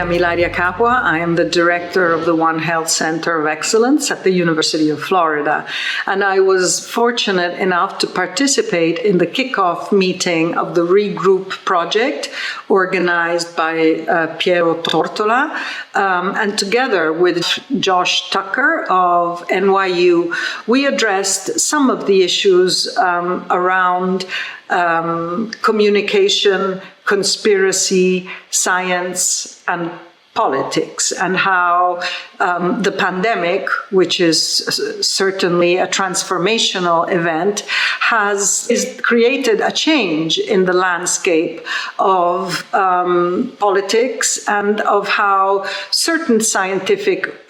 am Ilaria Capua. I am the director of the One Health Center of Excellence at the University of Florida. And I was fortunate enough to participate in the kickoff meeting of the REGROUP project organized by Piero Tortola. And together with Josh Tucker of NYU, we addressed some of the issues around communication, conspiracy, science, and politics, and how the pandemic, which is certainly a transformational event, has created a change in the landscape of politics and of how certain scientific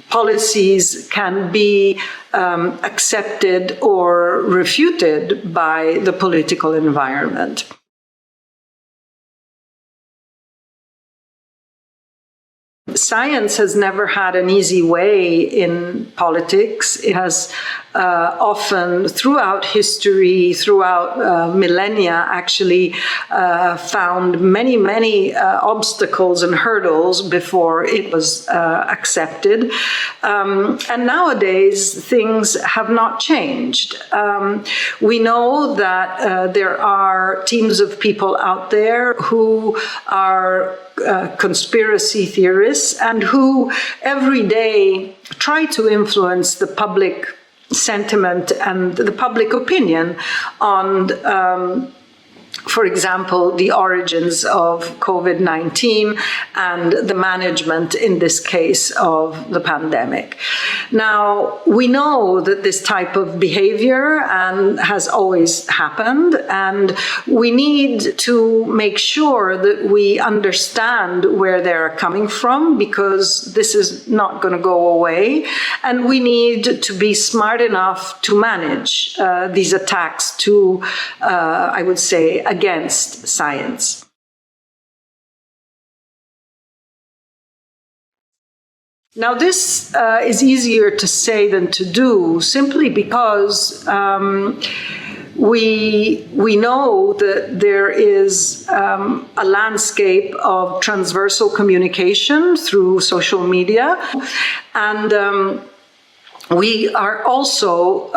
policies can be accepted or refuted by the political environment. Science has never had an easy way in politics. It has often, throughout history, throughout millennia, actually found many obstacles and hurdles before it was accepted. And nowadays, things have not changed. We know that there are teams of people out there who are conspiracy theorists and who every day try to influence the public sentiment and the public opinion on for example, the origins of COVID-19 and the management, in this case, of the pandemic. Now, we know that this type of behavior has always happened, and we need to make sure that we understand where they're coming from, because this is not going to go away, and we need to be smart enough to manage these attacks to, I would say, against science. Now, this is easier to say than to do, simply because we know that there is a landscape of transversal communication through social media, and we are also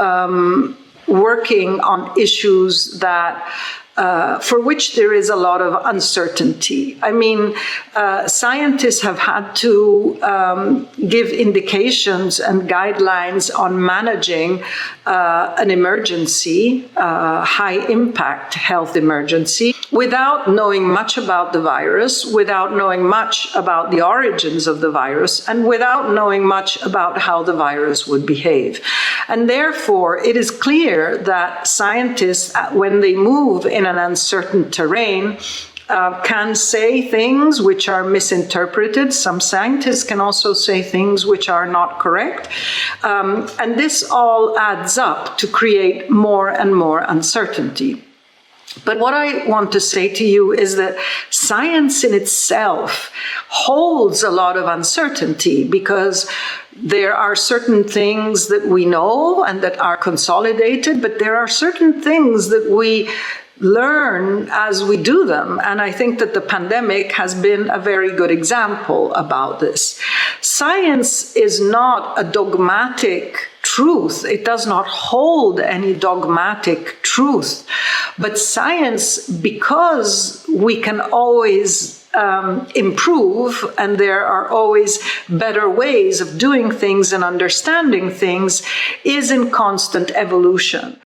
working on issues that for which there is a lot of uncertainty. I mean, scientists have had to give indications and guidelines on managing an emergency, high-impact health emergency, without knowing much about the virus, without knowing much about the origins of the virus, and without knowing much about how the virus would behave. And therefore, it is clear that scientists, when they move in an uncertain terrain, can say things which are misinterpreted. Some scientists can also say things which are not correct. And this all adds up to create more and more uncertainty. But what I want to say to you is that science in itself holds a lot of uncertainty, because there are certain things that we know and that are consolidated, but there are certain things that we learn as we do them. And I think that the pandemic has been a very good example about this. Science is not a dogmatic truth. It does not hold any dogmatic truth. But science, because we can always improve, and there are always better ways of doing things and understanding things, is in constant evolution.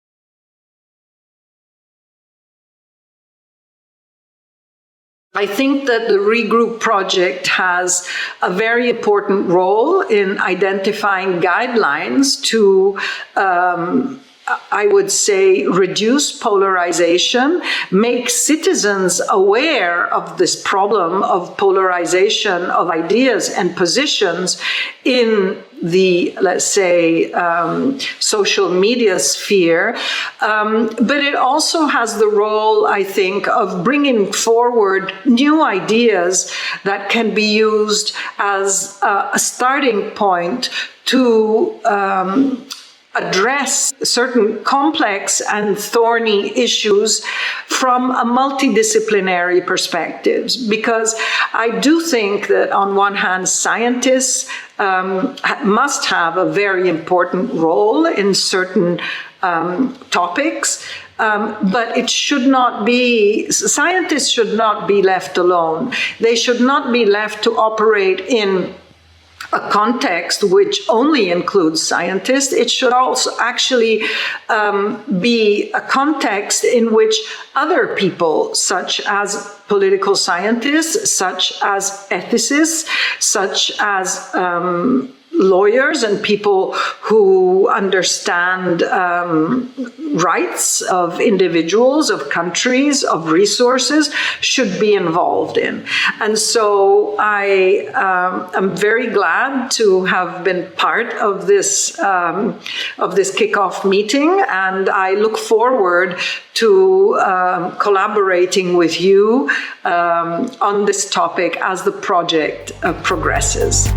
I think that the REGROUP project has a very important role in identifying guidelines to I would say, reduce polarization, make citizens aware of this problem of polarization of ideas and positions in the, let's say, social media sphere. But it also has the role, I think, of bringing forward new ideas that can be used as a starting point to address certain complex and thorny issues from a multidisciplinary perspective, because I do think that on one hand scientists must have a very important role in certain topics, but it should not be, scientists should not be left alone. They should not be left to operate in a context which only includes scientists. It should also actually be a context in which other people, such as political scientists, such as ethicists, such as lawyers and people who understand rights of individuals, of countries, of resources, should be involved in. And so I am very glad to have been part of this kickoff meeting, and I look forward to collaborating with you on this topic as the project progresses.